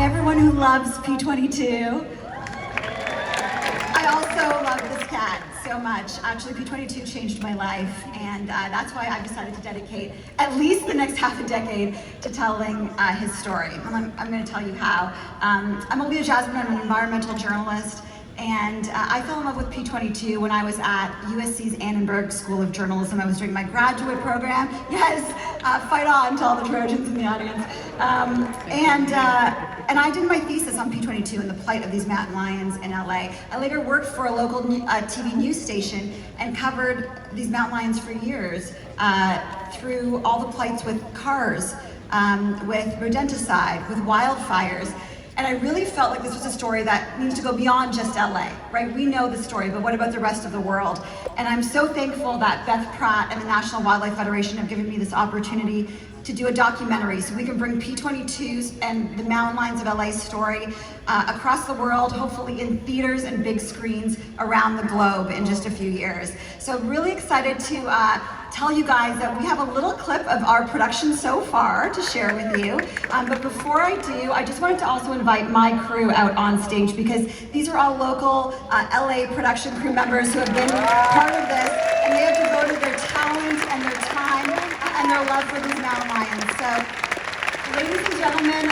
everyone who loves P-22. I also love this cat so much. Actually, P-22 changed my life, and that's why I've decided to dedicate at least the next half a decade to telling his story. And I'm going to tell you how. I'm Olivia Jasmine. I'm an environmental journalist, and I fell in love with P-22 when I was at USC's Annenberg School of Journalism. I was doing my graduate program. Yes, fight on to all the Trojans in the audience. And I did my thesis on P-22 and the plight of these mountain lions in LA. I later worked for a local TV news station and covered these mountain lions for years through all the plights with cars, with rodenticide, with wildfires. And I really felt like this was a story that needs to go beyond just LA, right? We know the story, but what about the rest of the world? And I'm so thankful that Beth Pratt and the National Wildlife Federation have given me this opportunity to do a documentary so we can bring P-22's and the mountain lions of LA's story across the world, hopefully in theaters and big screens around the globe in just a few years. So really excited to tell you guys that we have a little clip of our production so far to share with you. But before I do, I just wanted to also invite my crew out on stage because these are all local LA production crew members who have been part of this, and they have devoted their talent and their time and their love for these mountain lions. So, ladies and gentlemen,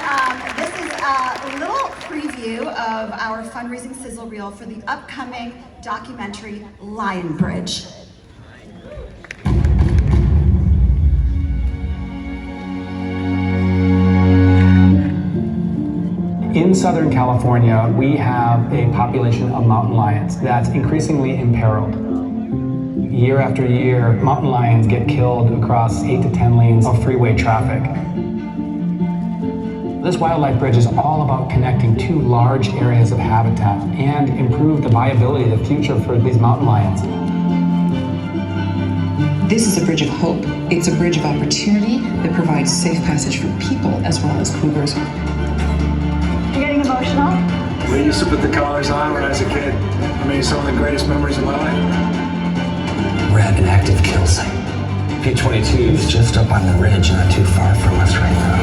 this is a little preview of our fundraising sizzle reel for the upcoming documentary Lion Bridge. In Southern California, we have a population of mountain lions that's increasingly imperiled. Year after year, mountain lions get killed across 8 to 10 lanes of freeway traffic. This wildlife bridge is all about connecting two large areas of habitat and improve the viability of the future for these mountain lions. This is a bridge of hope. It's a bridge of opportunity that provides safe passage for people as well as cougars. You're getting emotional? We used to put the collars on when I was a kid. I mean, some of the greatest memories of my life. We're at an active kill site. P-22 is just up on the ridge, not too far from us right now.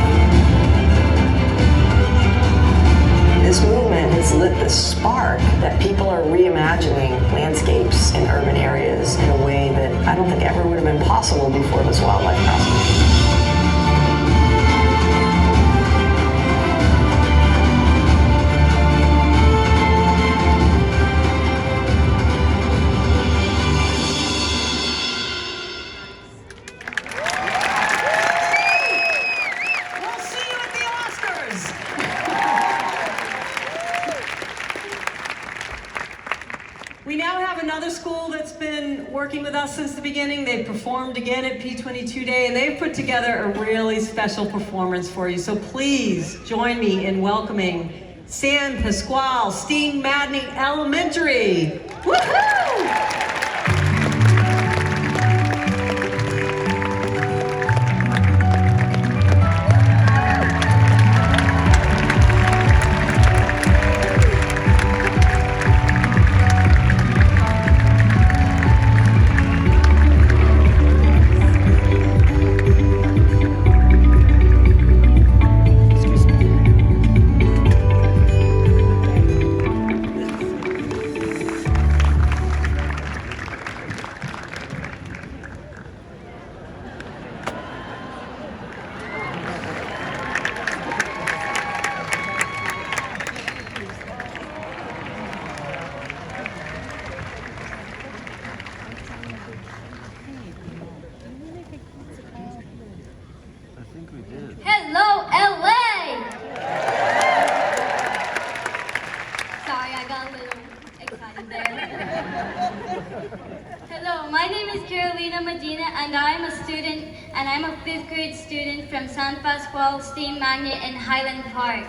This movement has lit the spark that people are reimagining landscapes in urban areas in a way that I don't think ever would have been possible before this wildlife process. We now have another school that's been working with us since the beginning. They've performed again at P-22 Day, and they've put together a really special performance for you. So please join me in welcoming San Pasqual Steam Magny Elementary. Woohoo! Hello, LA! Sorry, I got a little excited there. Hello, my name is Carolina Medina, and I'm a student, and I'm a 5th grade student from San Pasqual Steam Magny in Highland Park.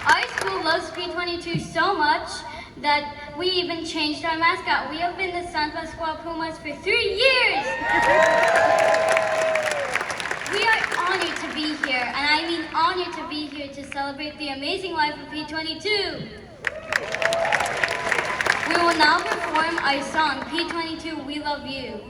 Our school loves P-22 so much that we even changed our mascot. We have been the San Pasqual Pumas for 3 years! We are honored to be here, and I mean honored to be here to celebrate the amazing life of P-22. We will now perform our song, P-22, We Love You.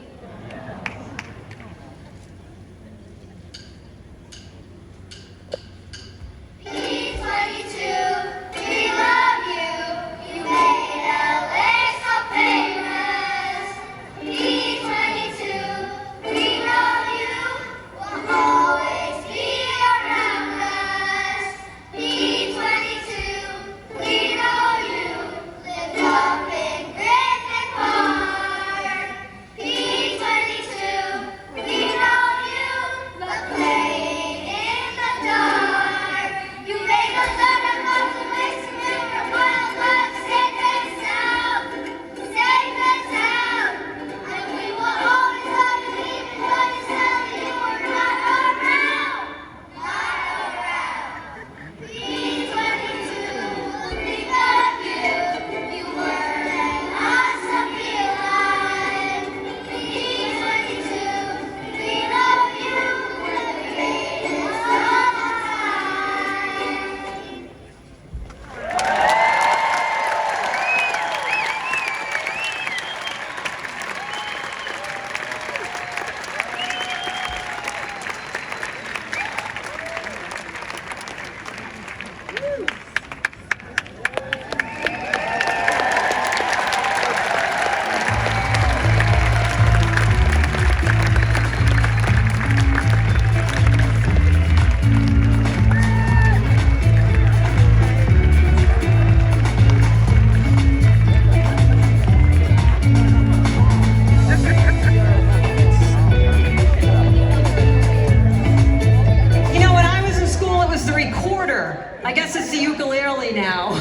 story now.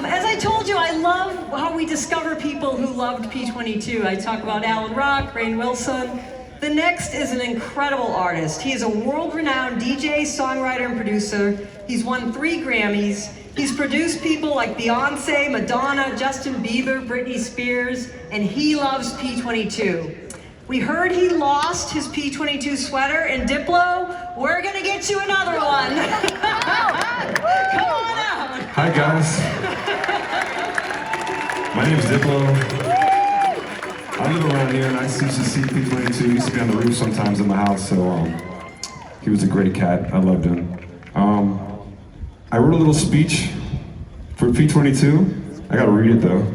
As I told you, I love how we discover people who loved P-22. I talk about Alan Rock, Rainn Wilson. The next is an incredible artist. He is a world-renowned DJ, songwriter, and producer. He's won 3 Grammys. He's produced people like Beyonce, Madonna, Justin Bieber, Britney Spears, and he loves P-22. We heard he lost his P-22 sweater in Diplo. We're gonna get you another one. Come on out. Hi guys. My name's Diplo. I live around here and I used to see P-22. He used to be on the roof sometimes in my house, so he was a great cat. I loved him. I wrote a little speech for P-22. I gotta read it though.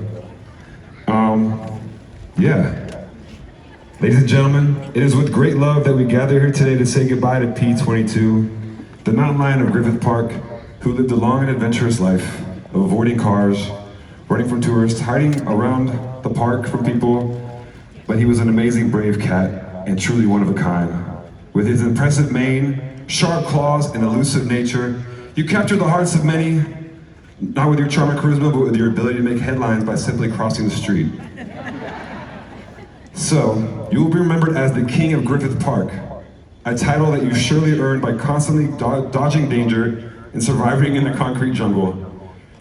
Yeah. Ladies and gentlemen, it is with great love that we gather here today to say goodbye to P-22, the mountain lion of Griffith Park, who lived a long and adventurous life of avoiding cars, running from tourists, hiding around the park from people, but he was an amazing, brave cat and truly one of a kind. With his impressive mane, sharp claws, and elusive nature, you captured the hearts of many, not with your charm and charisma, but with your ability to make headlines by simply crossing the street. So, you will be remembered as the King of Griffith Park, a title that you surely earned by constantly dodging danger and surviving in the concrete jungle.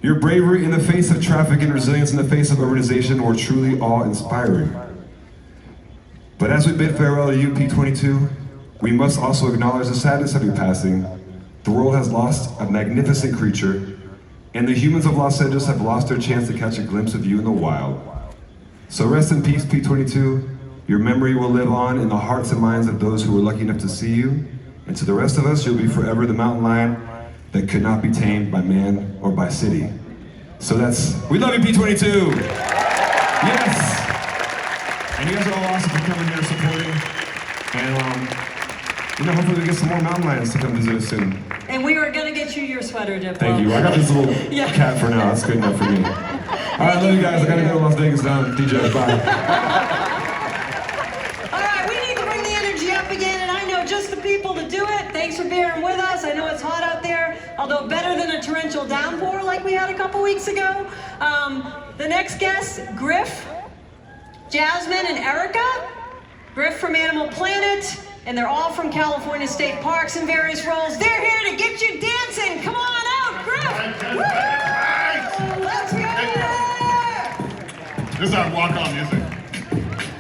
Your bravery in the face of traffic and resilience in the face of urbanization were truly awe-inspiring. But as we bid farewell to you, P-22, we must also acknowledge the sadness of your passing. The world has lost a magnificent creature, and the humans of Los Angeles have lost their chance to catch a glimpse of you in the wild. So rest in peace, P-22. Your memory will live on in the hearts and minds of those who were lucky enough to see you. And to the rest of us, you'll be forever the mountain lion that could not be tamed by man or by city. So we love you, P-22. Yes. And you guys are all awesome for coming here supporting. And hopefully we get some more mountain lions to come visit us soon. And we are gonna get you your sweater, Diplo. Thank you. I got this little cat for now. That's good enough for me. All right, I love you guys. I gotta go to Las Vegas now. DJ, bye. All right, we need to bring the energy up again, and I know just the people to do it. Thanks for bearing with us. I know it's hot out there, although better than a torrential downpour like we had a couple weeks ago. The next guests, Griff, Jasmine, and Erica. Griff from Animal Planet, and they're all from California State Parks in various roles. They're here to get you dancing. Come on out, Griff. Let's go. This is our walk-on music.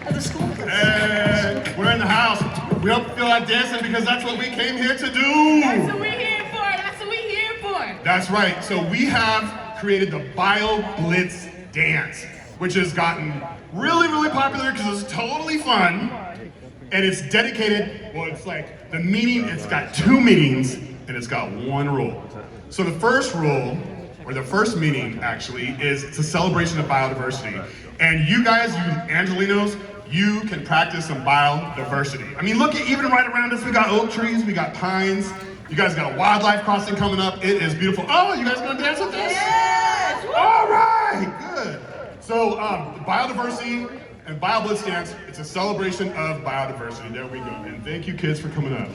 Of the school. Hey, we're in the house. We hope you feel like dancing because that's what we came here to do. That's what we're here for. That's what we're here for. That's right. So we have created the Bio Blitz Dance, which has gotten really, really popular because it's totally fun. And it's dedicated, well, it's like the meeting, it's got 2 meetings and it's got 1 rule. So the first rule, or the first meeting actually, is it's a celebration of biodiversity. And you guys, you Angelinos, you can practice some biodiversity. I mean, look at even right around us, we got oak trees, we got pines, you guys got a wildlife crossing coming up. It is beautiful. Oh, you guys gonna dance with us? Yes! All right, good. So biodiversity and Bio Blitz Dance, it's a celebration of biodiversity. There we go. And thank you kids for coming up.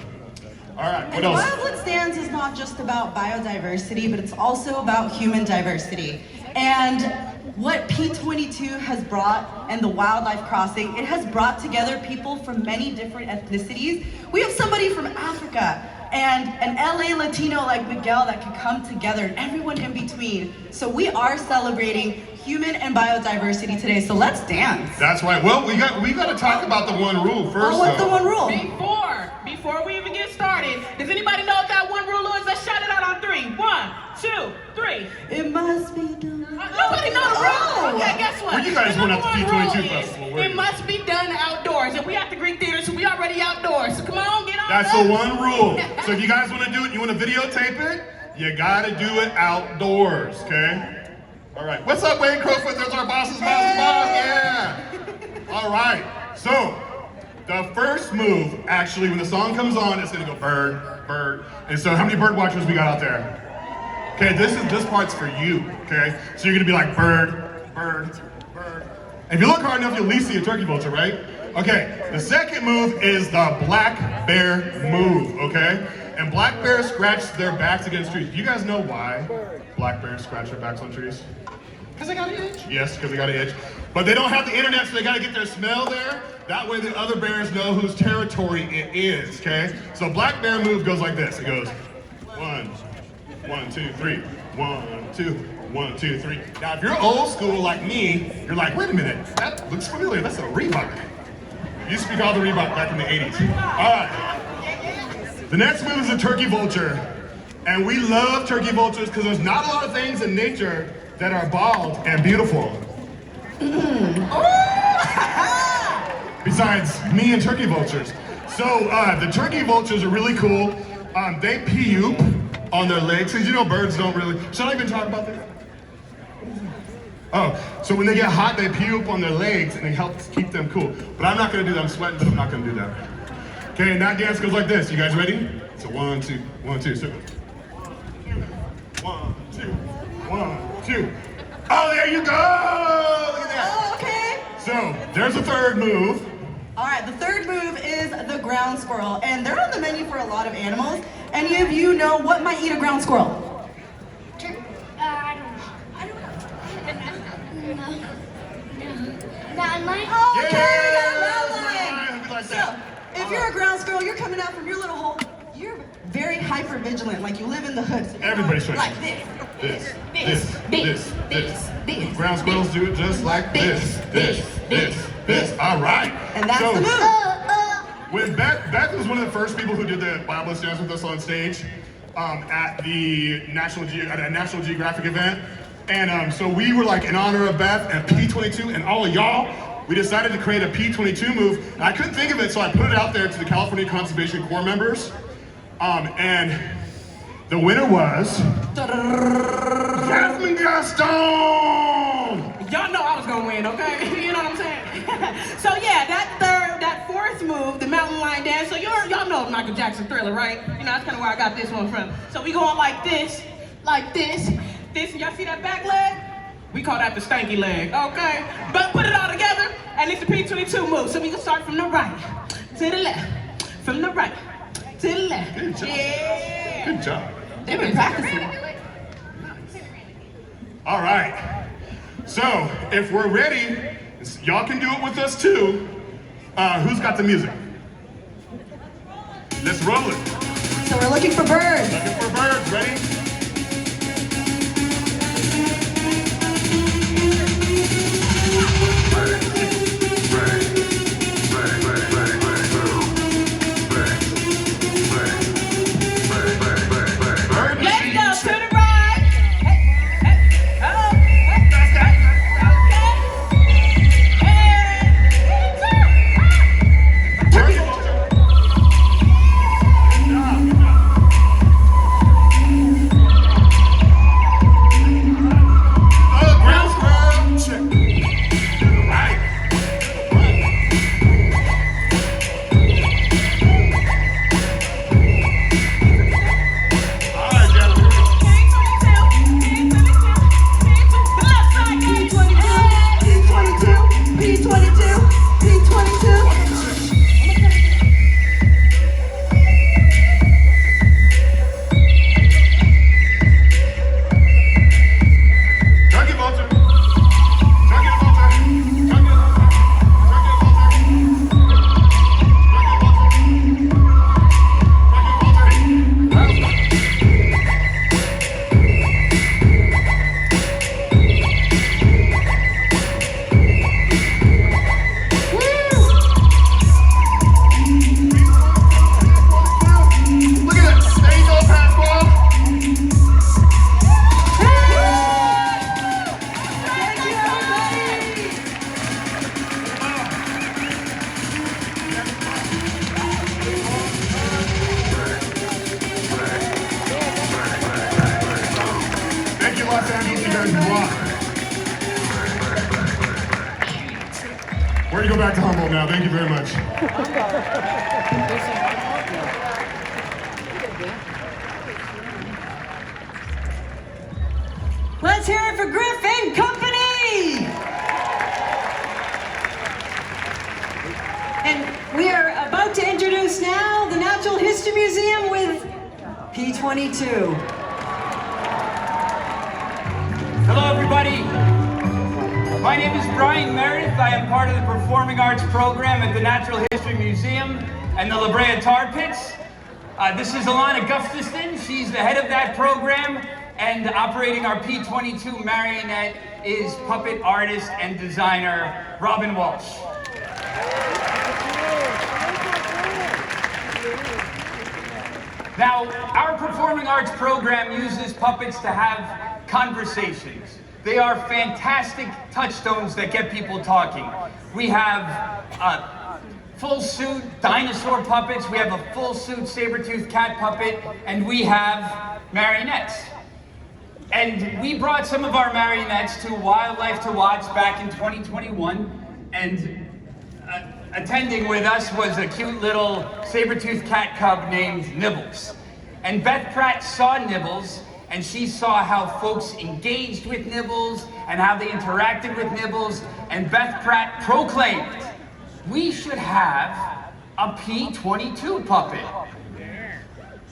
All right, what else? Bio Blitz Dance is not just about biodiversity, but it's also about human diversity. And what P-22 has brought and the wildlife crossing, it has brought together people from many different ethnicities. We have somebody from Africa and an LA Latino like Miguel that can come together, and everyone in between. So we are celebrating human and biodiversity today, so let's dance. That's right. Well, we got to talk about the 1 rule first. Oh, what's the 1 rule? Before we even get started, does anybody know what that 1 rule is? Let's shout it out on 3. 1, 2, 3. It must be done. Nobody knows the rule. Okay, guess what? Well, you guys went out to P-22 is, Festival. it must be done outdoors. And we at the Greek Theater, so we already outdoors. So come on, get on. That's the 1 rule. So if you guys want to do it, you want to videotape it, you got to do it outdoors, okay? All right. What's up, Wayne Crowfoot? There's our boss's boss. Yeah. All right. So the first move, actually, when the song comes on, it's going to go bird, bird. And so how many bird watchers we got out there? Okay, this part's for you, okay? So you're going to be like bird, bird, bird. And if you look hard enough, you'll at least see a turkey vulture, right? Okay, the second move is the black bear move, okay? And black bears scratch their backs against trees. Do you guys know why black bears scratch their backs on trees? Because they got an itch. Yes, because they got an itch. But they don't have the internet, so they gotta get their smell there. That way the other bears know whose territory it is, okay? So black bear move goes like this. It goes 1, 2, 3, 1, 2, 1, 2, 3. Now if you're old school like me, you're like, wait a minute, that looks familiar, that's a Reebok. Used to be called the Reebok back in the 80s. All right. The next move is a turkey vulture. And we love turkey vultures because there's not a lot of things in nature that are bald and beautiful. Besides me and turkey vultures. So the turkey vultures are really cool. They puke on their legs, because you know birds don't really. Should I even talk about this? Oh, so when they get hot, they puke on their legs and it helps keep them cool. But I'm not gonna do that, I'm sweating, but I'm not gonna do that. Okay, and that dance goes like this. You guys ready? So 1, 2, 1, 2, so 1, 2, 1, 2. Oh, there you go! Look at that. Oh, okay. So, there's a third move. All right, the third move is the ground squirrel, and they're on the menu for a lot of animals. Any of you know what might eat a ground squirrel? I don't know. Mountain lion? Oh, okay, Yeah, we got a mountain lion. like So, that. if you're a ground squirrel, you're coming out from your little hole. You're very hyper vigilant, like you live in the hood. So Everybody's trying. like this. This. Ground squirrels do it just like this. All right. And that's the move. When Beth was one of the first people who did the Bible dance with us on stage at the National Geographic event. And so we were like in honor of Beth and P-22 and all of y'all, we decided to create a P-22 move. And I couldn't think of it, so I put it out there to the California Conservation Corps members. And the winner was Jasmine Gaston! Y'all know I was gonna win, okay? You know what I'm saying? So yeah, that fourth move, the mountain lion dance. So y'all know Michael Jackson Thriller, right? You know, that's kind of where I got this one from. So we going like this, this. Y'all see that back leg? We call that the stanky leg, okay? But put it all together, and it's the P-22 move. So we can start from the right to the left, from the right to the left. Good job. Yeah. Good job. They've been practicing. All right. So, if we're ready, y'all can do it with us too. Who's got the music? Let's roll it. So we're looking for birds. Looking for birds. Ready? Let's go to the right. Los Angeles, you guys rock. We're gonna go back to Humboldt now. Thank you very much. Let's hear it for Griffin Company! And we are about to introduce now the Natural History Museum with P-22. Hello, everybody. My name is Brian Meredith. I am part of the Performing Arts program at the Natural History Museum and the La Brea Tar Pits. This is Alana Gustafson. She's the head of that program, and operating our P-22 marionette is puppet artist and designer Robin Walsh. Now, our Performing Arts program uses puppets to have conversations. They are fantastic touchstones that get people talking. We have full suit dinosaur puppets, we have a full suit saber-toothed cat puppet, and we have marionettes. And we brought some of our marionettes to Wildlife to Watch back in 2021, and attending with us was a cute little saber-toothed cat cub named Nibbles. And Beth Pratt saw Nibbles, and she saw how folks engaged with Nibbles and how they interacted with Nibbles, and Beth Pratt proclaimed, we should have a P-22 puppet.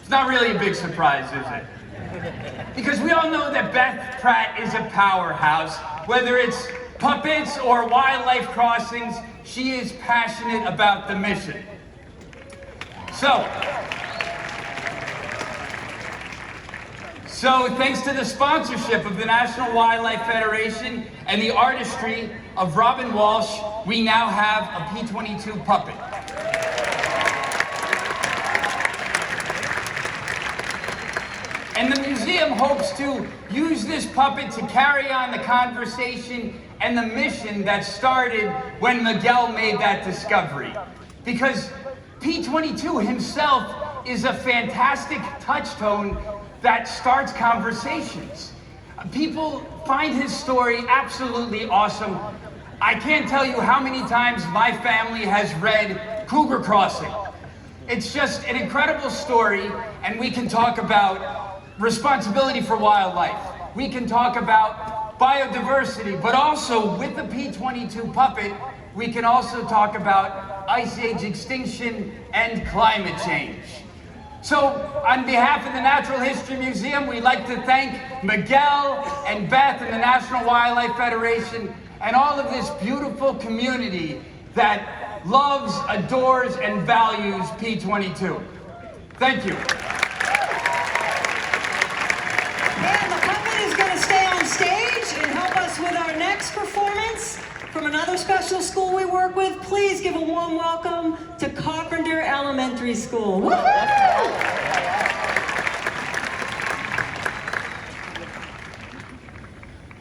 It's not really a big surprise, is it? Because we all know that Beth Pratt is a powerhouse. Whether it's puppets or wildlife crossings, she is passionate about the mission. So thanks to the sponsorship of the National Wildlife Federation and the artistry of Robin Walsh, we now have a P-22 puppet. And the museum hopes to use this puppet to carry on the conversation and the mission that started when Miguel made that discovery. Because P-22 himself is a fantastic touchstone that starts conversations. People find his story absolutely awesome. I can't tell you how many times my family has read Cougar Crossing. It's just an incredible story, and we can talk about responsibility for wildlife. We can talk about biodiversity, but also with the P-22 puppet, we can also talk about ice age extinction and climate change. So, on behalf of the Natural History Museum, we'd like to thank Miguel and Beth and the National Wildlife Federation and all of this beautiful community that loves, adores, and values P-22. Thank you. And the puppet is going to stay on stage and help us with our next performance from another special school we work with. Please give a warm welcome to Carpenter Elementary School. Woohoo!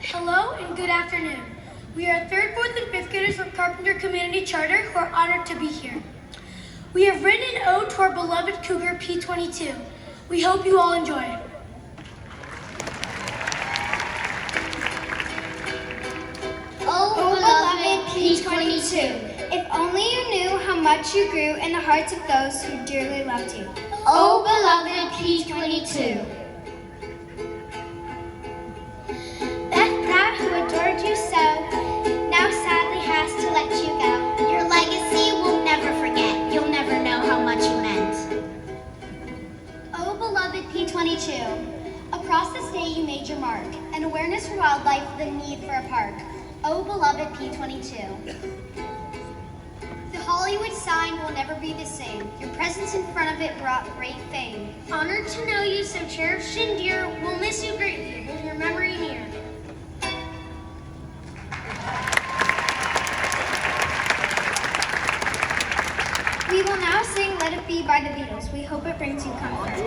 Hello and good afternoon. We are 3rd, 4th, and 5th graders from Carpenter Community Charter who are honored to be here. We have written an ode to our beloved cougar P-22. We hope you all enjoy it. Oh, beloved P-22, if only you knew how much you grew in the hearts of those who dearly loved you. Oh, beloved P-22. Beth Pratt, who adored you so, now sadly has to let you go. Your legacy we'll never forget. You'll never know how much you meant. Oh, beloved P-22, across the state you made your mark, an awareness for wildlife, the need for a park. Oh, beloved P-22. The Hollywood sign will never be the same. Your presence in front of it brought great fame. Honored to know you, so cherished and dear, we'll miss you greatly, hold your memory near. We will now sing Let It Be by the Beatles. We hope it brings you comfort.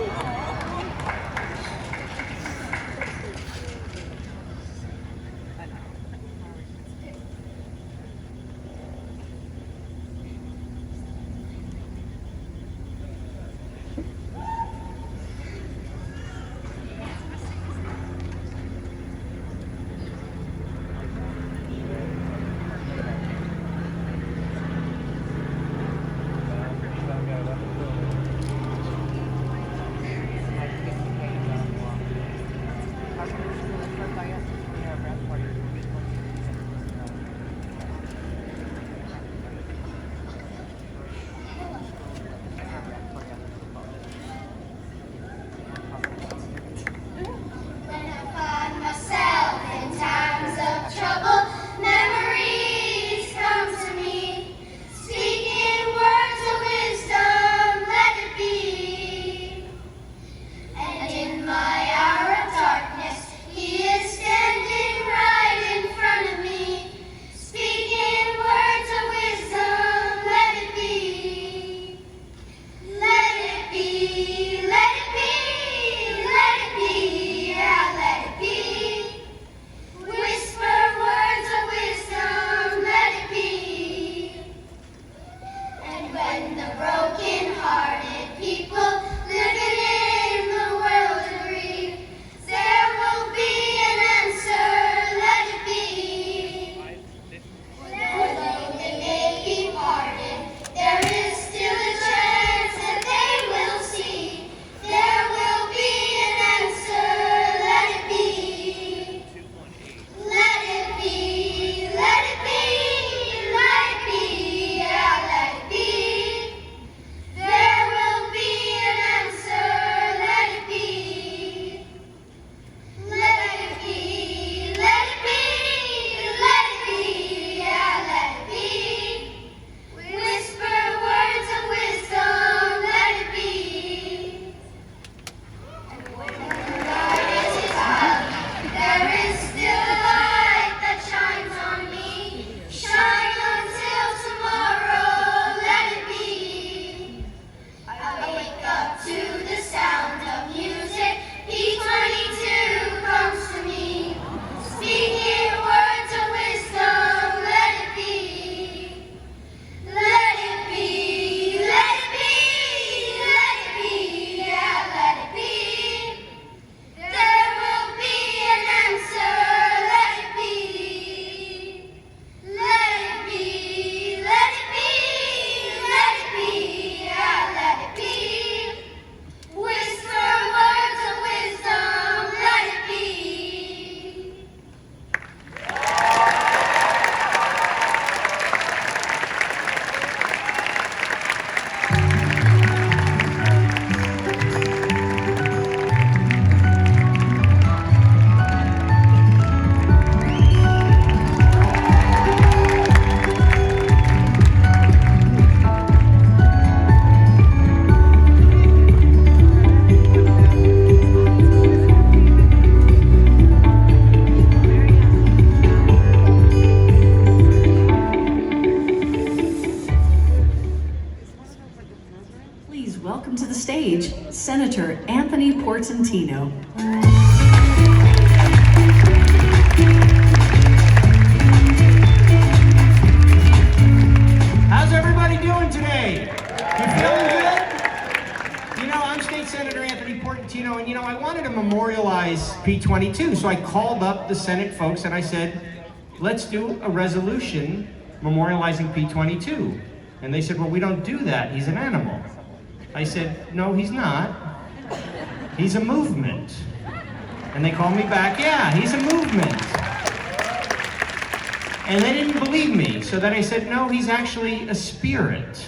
Please welcome to the stage, Senator Anthony Portantino. How's everybody doing today? You feeling good? You know, I'm State Senator Anthony Portantino, and I wanted to memorialize P-22, so I called up the Senate folks and I said, let's do a resolution memorializing P-22. And they said, well, we don't do that. He's an animal. I said, no, he's not. He's a movement. And they called me back, yeah, he's a movement. And they didn't believe me. So then I said, no, he's actually a spirit.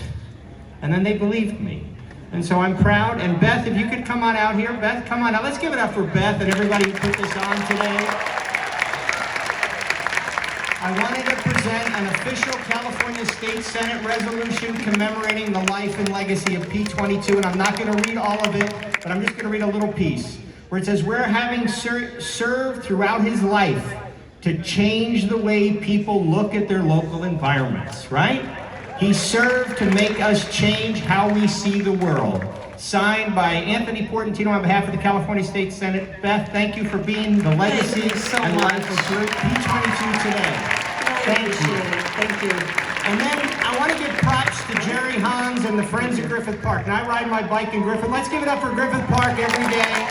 And then they believed me. And so I'm proud. And Beth, if you could come on out here. Beth, come on out. Let's give it up for Beth and everybody who put this on today. I wanted to present an official California State Senate resolution commemorating the life and legacy of P-22, and I'm not going to read all of it, but I'm just going to read a little piece, where it says, we're having served throughout his life to change the way people look at their local environments, right? He served to make us change how we see the world. Signed by Anthony Portantino on behalf of the California State Senate. Beth, thank you for being the legacy and life of P-22 today. Thank you. Thank you. And then I want to give props to Jerry Hans and the Friends of Griffith Park. And I ride my bike in Griffith. Let's give it up for Griffith Park every day.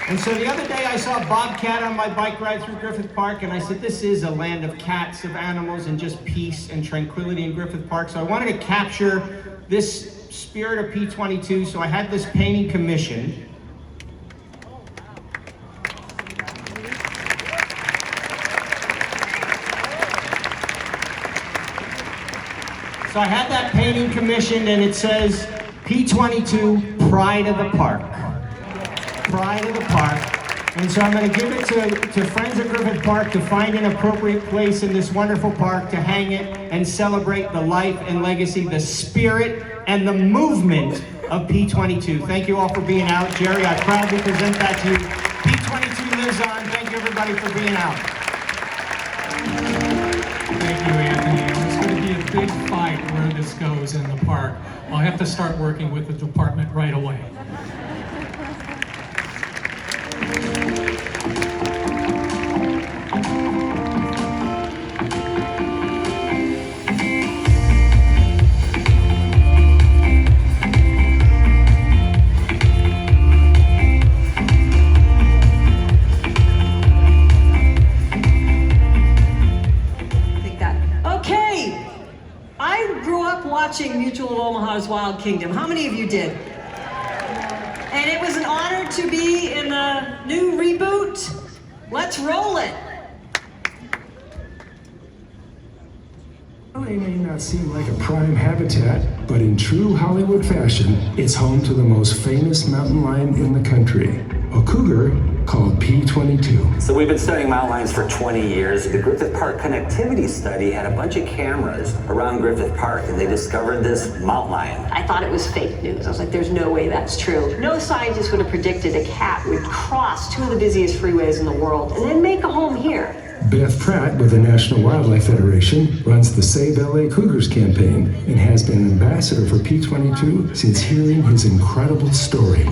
And so the other day I saw a bobcat on my bike ride through Griffith Park, and I said, this is a land of cats, of animals, and just peace and tranquility in Griffith Park. So I wanted to capture this spirit of P-22, so I had this painting commissioned. So I had that painting commissioned, and it says, P-22, Pride of the Park. Pride of the Park. And so I'm going to give it to Friends of Griffith Park to find an appropriate place in this wonderful park to hang it and celebrate the life and legacy, the spirit and the movement of P-22. Thank you all for being out. Jerry, I proudly present that to you. P-22 lives on. Thank you everybody for being out. Thank you, Anthony. It's going to be a big fight where this goes in the park. I'll have to start working with the department right away. Watching Mutual of Omaha's Wild Kingdom. How many of you did? And it was an honor to be in the new reboot. Let's roll it. LA may not seem like a prime habitat, but in true Hollywood fashion, it's home to the most famous mountain lion in the country, a cougar called P-22. So we've been studying mountain lions for 20 years. The Griffith Park Connectivity Study had a bunch of cameras around Griffith Park, and they discovered this mountain lion. I thought it was fake news. I was like, there's no way that's true. No scientist would have predicted a cat would cross two of the busiest freeways in the world and then make a home here. Beth Pratt with the National Wildlife Federation runs the Save LA Cougars campaign and has been an ambassador for P-22 since hearing his incredible story.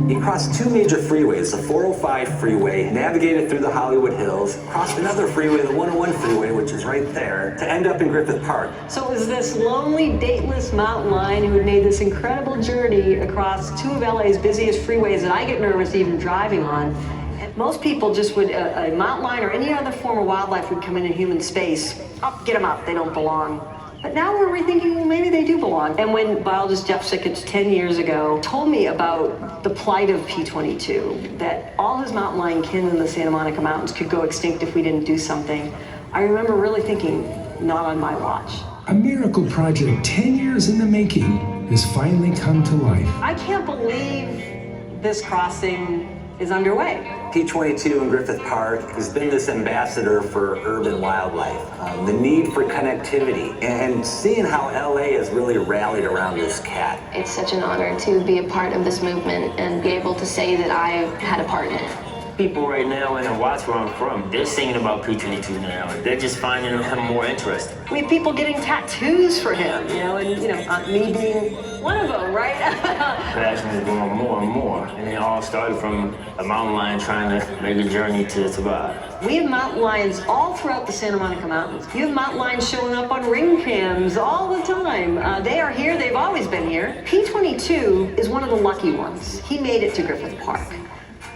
He crossed two major freeways, the 405 freeway, navigated through the Hollywood Hills, crossed another freeway, the 101 freeway, which is right there, to end up in Griffith Park. So it was this lonely, dateless mountain lion who had made this incredible journey across two of LA's busiest freeways that I get nervous even driving on. And most people just would, a mountain lion or any other form of wildlife would come into human space. Oh, get them out, they don't belong. But now we're rethinking, well, maybe they do belong. And when biologist Jeff Sickett 10 years ago told me about the plight of P-22, that all his mountain lion kin in the Santa Monica Mountains could go extinct if we didn't do something, I remember really thinking, not on my watch. A miracle project 10 years in the making has finally come to life. I can't believe this crossing is underway. P-22 in Griffith Park has been this ambassador for urban wildlife, the need for connectivity, and seeing how LA has really rallied around this cat. It's such an honor to be a part of this movement and be able to say that I had a part in it. People right now in Watts, where I'm from, they're singing about P-22 now. They're just finding him more interesting. We have people getting tattoos for him, and me being one of them, right? Passion is growing more and more, and it all started from a mountain lion trying to make a journey to survive. We have mountain lions all throughout the Santa Monica Mountains. You have mountain lions showing up on ring cams all the time. They are here, they've always been here. P-22 is one of the lucky ones. He made it to Griffith Park.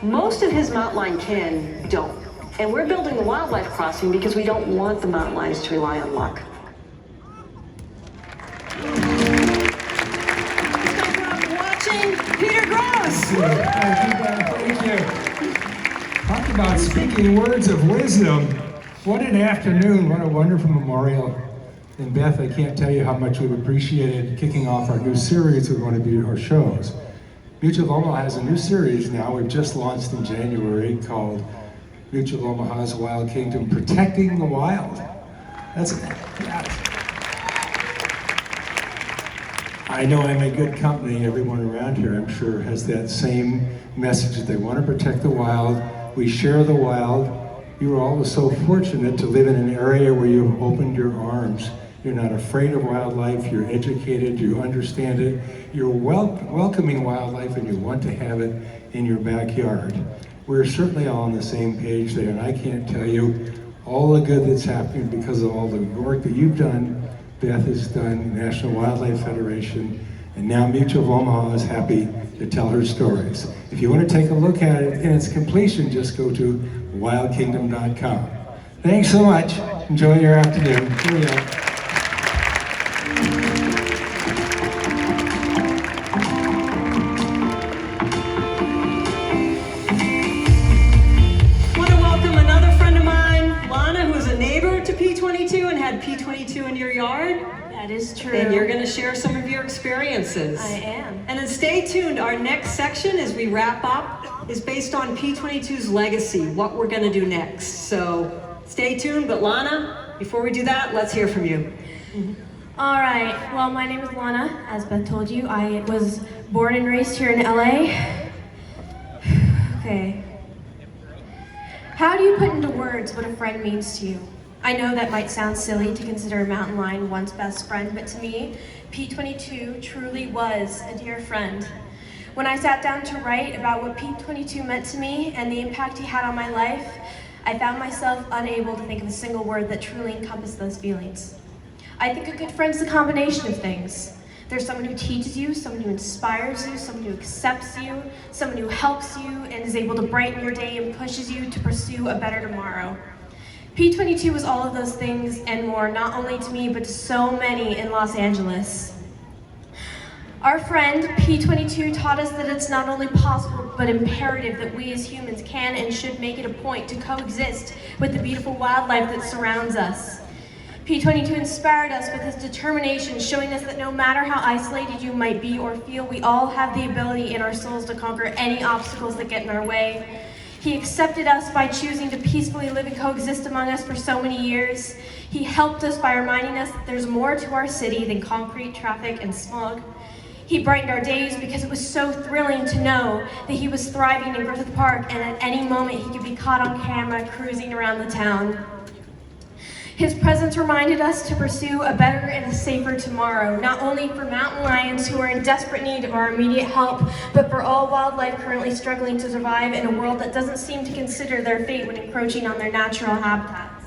Most of his mountain lion kin don't. And we're building the wildlife crossing because we don't want the mountain lions to rely on luck. Watching Peter Gross. Thank you. Talk about speaking words of wisdom. What an afternoon, what a wonderful memorial. And Beth, I can't tell you how much we've appreciated kicking off our new series with one of our shows. Mutual of Omaha has a new series now, we've just launched in January, called Mutual of Omaha's Wild Kingdom, Protecting the Wild. I know I'm in good company. Everyone around here, I'm sure, has that same message that they want to protect the wild. We share the wild. You are all so fortunate to live in an area where you've opened your arms. You're not afraid of wildlife, you're educated, you understand it, you're welcoming wildlife, and you want to have it in your backyard. We're certainly all on the same page there, and I can't tell you all the good that's happening because of all the work that you've done, Beth has done, National Wildlife Federation, and now Mutual of Omaha is happy to tell her stories. If you want to take a look at it in its completion, just go to wildkingdom.com. Thanks so much. Enjoy your afternoon. Cheerio. P-22 and had P-22 in your yard? That is true. And you're going to share some of your experiences. I am. And then stay tuned. Our next section, as we wrap up, is based on P-22's legacy, what we're going to do next. So stay tuned. But Lana, before we do that, let's hear from you. All right. Well, my name is Lana. As Beth told you, I was born and raised here in LA. Okay. How do you put into words what a friend means to you? I know that might sound silly to consider a mountain lion one's best friend, but to me, P-22 truly was a dear friend. When I sat down to write about what P-22 meant to me and the impact he had on my life, I found myself unable to think of a single word that truly encompassed those feelings. I think a good friend's a combination of things. There's someone who teaches you, someone who inspires you, someone who accepts you, someone who helps you and is able to brighten your day and pushes you to pursue a better tomorrow. P-22 was all of those things and more, not only to me, but to so many in Los Angeles. Our friend, P-22, taught us that it's not only possible, but imperative that we as humans can and should make it a point to coexist with the beautiful wildlife that surrounds us. P-22 inspired us with his determination, showing us that no matter how isolated you might be or feel, we all have the ability in our souls to conquer any obstacles that get in our way. He accepted us by choosing to peacefully live and coexist among us for so many years. He helped us by reminding us that there's more to our city than concrete, traffic, and smog. He brightened our days because it was so thrilling to know that he was thriving in Griffith Park and at any moment he could be caught on camera cruising around the town. His presence reminded us to pursue a better and a safer tomorrow, not only for mountain lions who are in desperate need of our immediate help, but for all wildlife currently struggling to survive in a world that doesn't seem to consider their fate when encroaching on their natural habitats.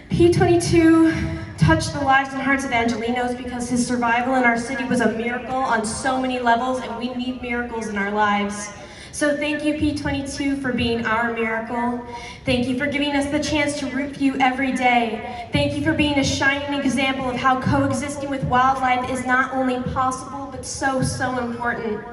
P-22 touched the lives and hearts of Angelenos because his survival in our city was a miracle on so many levels, and we need miracles in our lives. So thank you, P-22, for being our miracle. Thank you for giving us the chance to root for you every day. Thank you for being a shining example of how coexisting with wildlife is not only possible, but so, so important.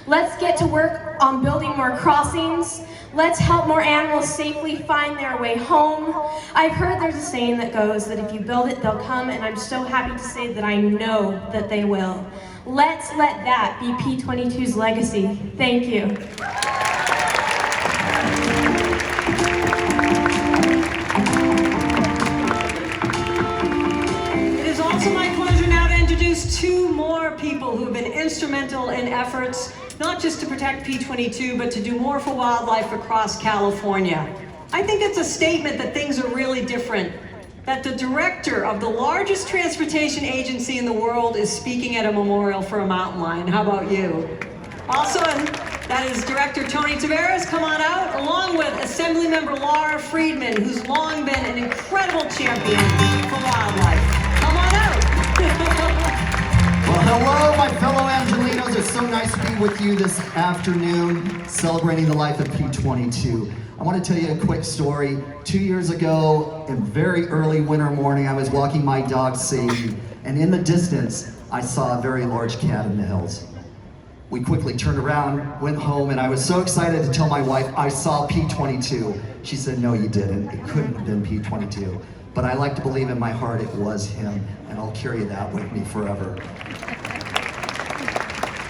Let's get to work on building more crossings. Let's help more animals safely find their way home. I've heard there's a saying that goes that if you build it, they'll come, and I'm so happy to say that I know that they will. Let's let that be P-22's legacy. Thank you. It is also my pleasure now to introduce two more people who have been instrumental in efforts not just to protect P-22, but to do more for wildlife across California. I think it's a statement that things are really different, that the director of the largest transportation agency in the world is speaking at a memorial for a mountain lion. How about you? Also, that is Director Tony Taveras, come on out, along with Assemblymember Laura Friedman, who's long been an incredible champion for wildlife. Come on out. Well, hello, my fellow Angelinos. It's so nice to be with you this afternoon, celebrating the life of P-22. I want to tell you a quick story. 2 years ago, in very early winter morning, I was walking my dog, Sadie, and in the distance, I saw a very large cat in the hills. We quickly turned around, went home, and I was so excited to tell my wife I saw P-22. She said, no, you didn't. It couldn't have been P-22. But I like to believe in my heart it was him, and I'll carry that with me forever.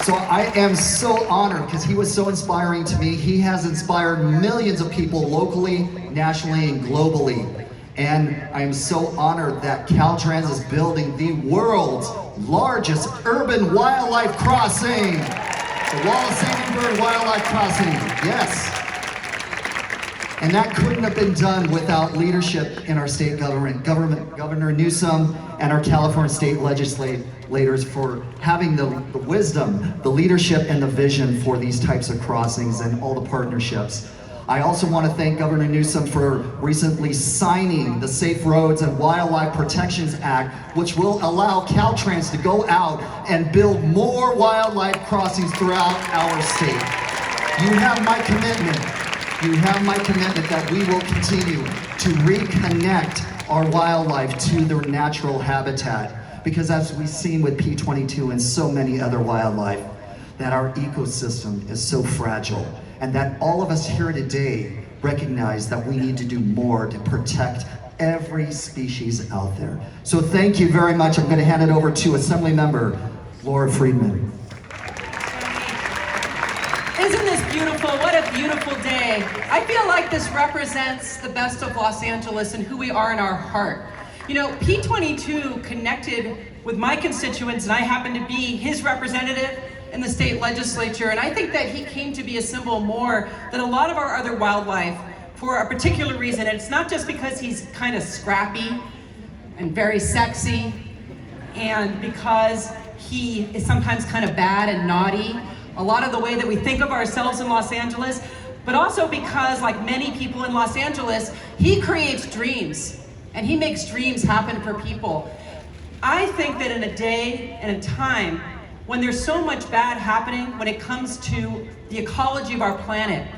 So I am so honored because he was so inspiring to me. He has inspired millions of people locally, nationally, and globally. And I am so honored that Caltrans is building the world's largest urban wildlife crossing. The Wallace Bird Wildlife Crossing, yes. And that couldn't have been done without leadership in our state government, Governor Newsom and our California state legislators for having the wisdom, the leadership, and the vision for these types of crossings and all the partnerships. I also want to thank Governor Newsom for recently signing the Safe Roads and Wildlife Protections Act, which will allow Caltrans to go out and build more wildlife crossings throughout our state. You have my commitment. You have my commitment that we will continue to reconnect our wildlife to their natural habitat. Because as we've seen with P-22 and so many other wildlife, that our ecosystem is so fragile, and that all of us here today recognize that we need to do more to protect every species out there. So thank you very much. I'm going to hand it over to Assemblymember Laura Friedman. Isn't this beautiful? What a beautiful day. I feel like this represents the best of Los Angeles and who we are in our heart. You know, P-22 connected with my constituents, and I happen to be his representative in the state legislature, and I think that he came to be a symbol more than a lot of our other wildlife for a particular reason. And it's not just because he's kind of scrappy and very sexy, and because he is sometimes kind of bad and naughty, a lot of the way that we think of ourselves in Los Angeles, but also because, like many people in Los Angeles, he creates dreams, and he makes dreams happen for people. I think that in a day and a time when there's so much bad happening when it comes to the ecology of our planet,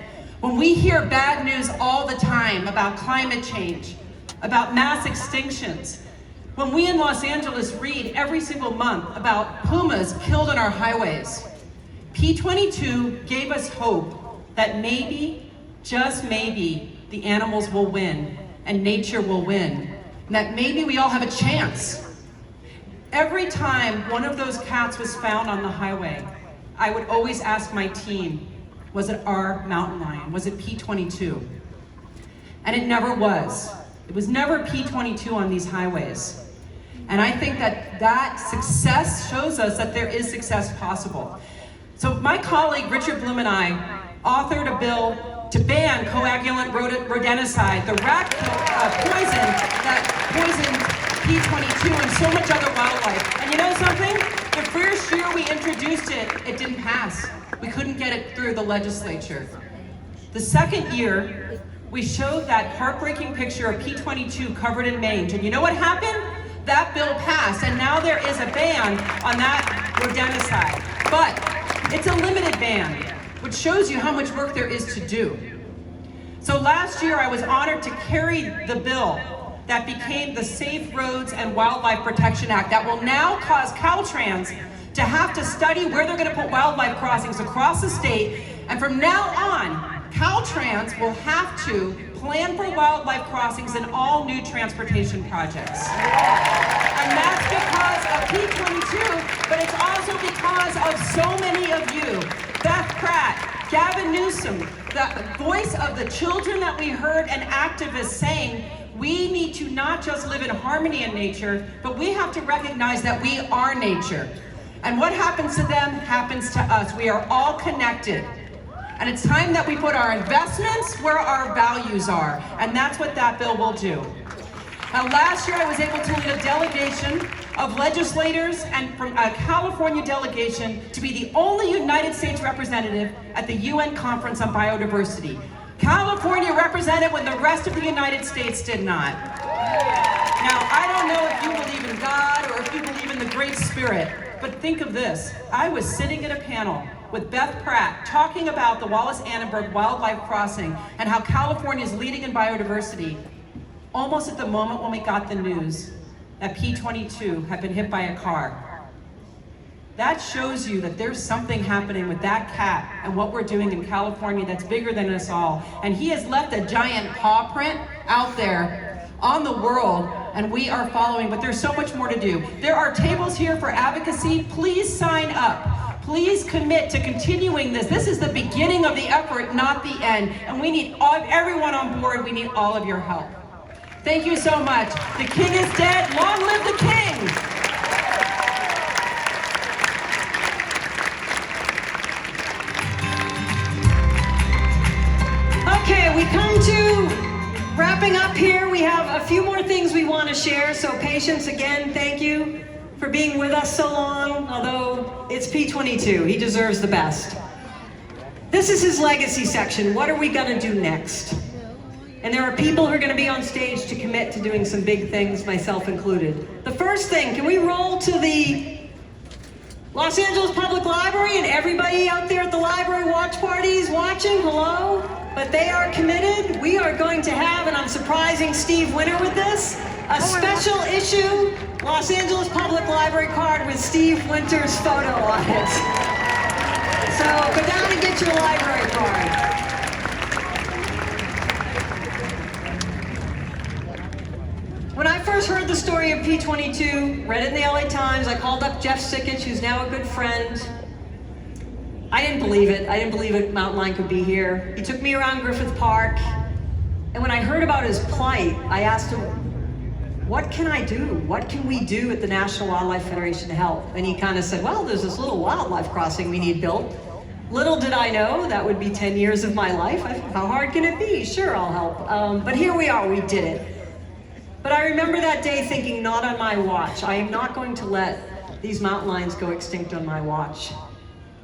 when we hear bad news all the time about climate change, about mass extinctions, when we in Los Angeles read every single month about pumas killed on our highways, P-22 gave us hope that maybe, just maybe, the animals will win and nature will win, and that maybe we all have a chance. Every time one of those cats was found on the highway, I would always ask my team, was it our mountain lion? Was it P-22? And it never was. It was never P-22 on these highways. And I think that that success shows us that there is success possible. So my colleague Richard Bloom and I authored a bill to ban coagulant rodenticide, the rat poison that poisoned P-22 and so much other wildlife. And you know something? The first year we introduced it, it didn't pass. We couldn't get it through the legislature. The second year, we showed that heartbreaking picture of P-22 covered in mange. And you know what happened? That bill passed, and now there is a ban on that rodenticide. But it's a limited ban, which shows you how much work there is to do. So last year, I was honored to carry the bill that became the Safe Roads and Wildlife Protection Act that will now cause Caltrans to have to study where they're going to put wildlife crossings across the state. And from now on, Caltrans will have to plan for wildlife crossings in all new transportation projects. And that's because of P-22, but it's also because of so many of you. Beth Pratt, Gavin Newsom, the voice of the children that we heard, and activists saying, we need to not just live in harmony in nature, but we have to recognize that we are nature. And what happens to them happens to us. We are all connected. And it's time that we put our investments where our values are. And that's what that bill will do. Now, last year I was able to lead a delegation of legislators and from a California delegation to be the only United States representative at the UN Conference on Biodiversity. California represented when the rest of the United States did not. Now, I don't know if you believe in God or if you believe in the Great Spirit, but think of this. I was sitting at a panel with Beth Pratt talking about the Wallace-Annenberg Wildlife Crossing and how California is leading in biodiversity, almost at the moment when we got the news that P-22 had been hit by a car. That shows you that there's something happening with that cat and what we're doing in California that's bigger than us all. And he has left a giant paw print out there on the world, and we are following, but there's so much more to do. There are tables here for advocacy. Please sign up. Please commit to continuing this. This is the beginning of the effort, not the end. And we need everyone on board. We need all of your help. Thank you so much. The king is dead. Long live the king. Okay, we come to wrapping up here. We have a few more things we want to share, so patience again, thank you for being with us so long, although it's P-22, he deserves the best. This is his legacy section. What are we gonna do next? And there are people who are gonna be on stage to commit to doing some big things, myself included. The first thing, can we roll to the Los Angeles Public Library and everybody out there at the library watch parties watching, hello? But they are committed. We are going to have, and I'm surprising Steve Winter with this, a special issue Los Angeles Public Library card with Steve Winter's photo on it. So go down and get your library card. When I first heard the story of P-22, read it in the LA Times, I called up Jeff Sickich, who's now a good friend. I didn't believe it. I didn't believe a mountain lion could be here. He took me around Griffith Park, and when I heard about his plight, I asked him, what can I do? What can we do at the National Wildlife Federation to help? And he kind of said, well, there's this little wildlife crossing we need built. Little did I know that would be 10 years of my life. How hard can it be? Sure, I'll help. But here we are, we did it. But I remember that day thinking, not on my watch. I am not going to let these mountain lions go extinct on my watch.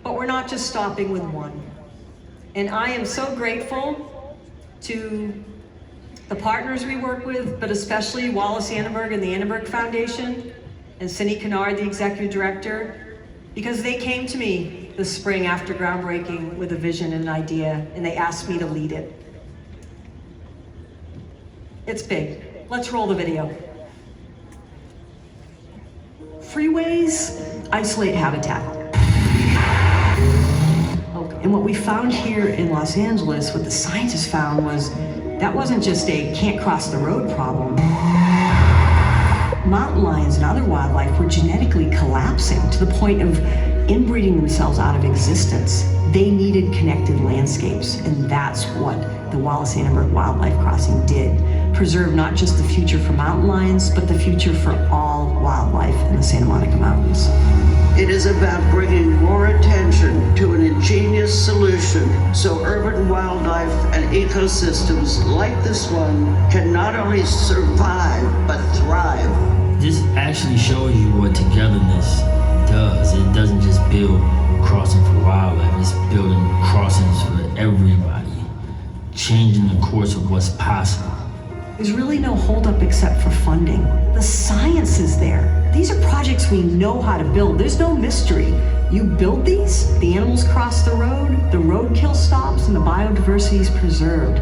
But we're not just stopping with one. And I am so grateful to the partners we work with, but especially Wallace-Annenberg and the Annenberg Foundation, and Cindy Kennard, the executive director, because they came to me this spring after groundbreaking with a vision and an idea, and they asked me to lead it. It's big. Let's roll the video. Freeways isolate habitat. Okay. And what we found here in Los Angeles, what the scientists found was that wasn't just a can't cross the road problem. Mountain lions and other wildlife were genetically collapsing to the point of inbreeding themselves out of existence. They needed connected landscapes, and that's what the Wallace-Annenberg Wildlife Crossing did. Preserve not just the future for mountain lions, but the future for all wildlife in the Santa Monica Mountains. It is about bringing more attention to an ingenious solution so urban wildlife and ecosystems like this one can not only survive, but thrive. This actually shows you what togetherness does. It doesn't just build crossing for wildlife, it's building crossings for everybody, changing the course of what's possible. There's really no holdup except for funding. The science is there. These are projects we know how to build. There's no mystery. You build these, the animals cross the roadkill stops, and the biodiversity is preserved.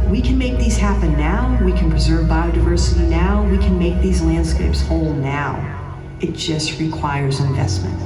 We can make these happen now. We can preserve biodiversity now. We can make these landscapes whole now. It just requires investment.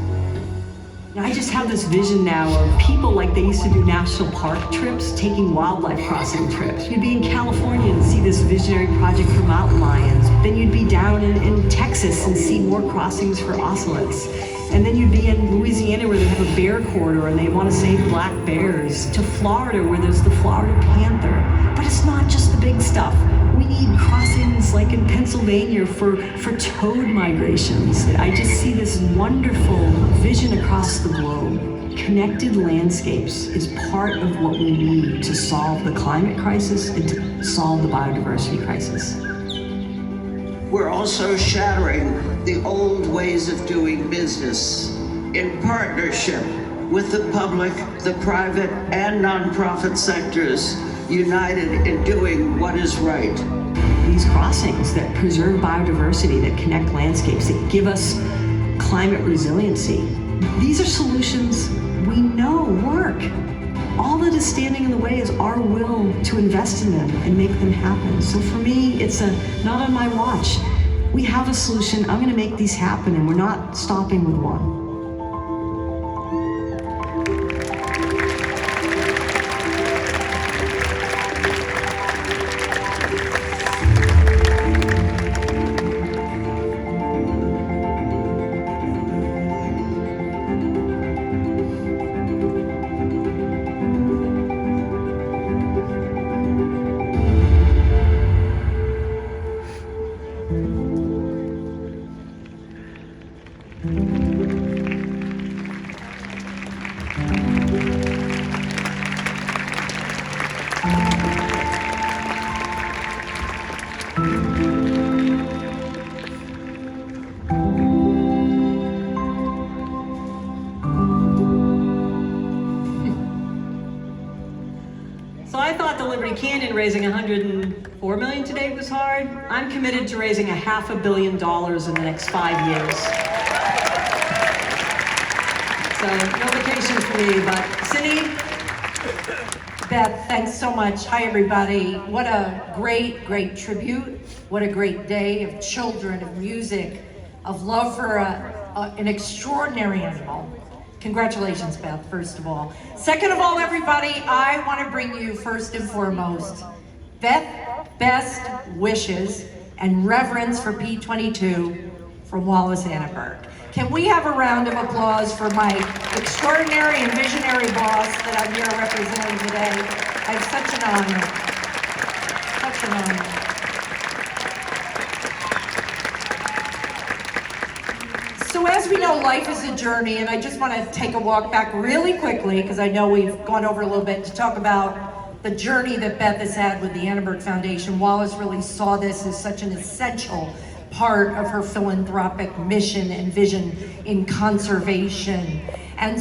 Now, I just have this vision now of people like they used to do national park trips, taking wildlife crossing trips. You'd be in California and see this visionary project for mountain lions. Then you'd be down in Texas and see more crossings for ocelots. And then you'd be in Louisiana where they have a bear corridor and they want to save black bears. To Florida where there's the Florida panther. But it's not just the big stuff. We need crossings like in Pennsylvania for toad migrations. I just see this wonderful vision across the globe. Connected landscapes is part of what we need to solve the climate crisis and to solve the biodiversity crisis. We're also shattering the old ways of doing business in partnership with the public, the private, and nonprofit sectors, united in doing what is right. These crossings that preserve biodiversity, that connect landscapes, that give us climate resiliency, these are solutions we know work. All that is standing in the way is our will to invest in them and make them happen. So for me, it's not on my watch. We have a solution. I'm going to make these happen, and we're not stopping with one. So I thought the Liberty Canyon raising $104 million today was hard. I'm committed to raising $500 million in the next 5 years. So no vacation for me, but Cindy? Beth, thanks so much. Hi, everybody. What a great, great tribute. What a great day of children, of music, of love for an extraordinary animal. Congratulations, Beth, first of all. Second of all, everybody, I want to bring you first and foremost, best wishes and reverence for P-22 from Wallace Annenberg. Can we have a round of applause for my extraordinary and visionary boss that I'm here representing today? I have such an honor. Such an honor. So as we know, life is a journey, and I just want to take a walk back really quickly, because I know we've gone over a little bit, to talk about the journey that Beth has had with the Annenberg Foundation. Wallace really saw this as such an essential part of her philanthropic mission and vision in conservation. And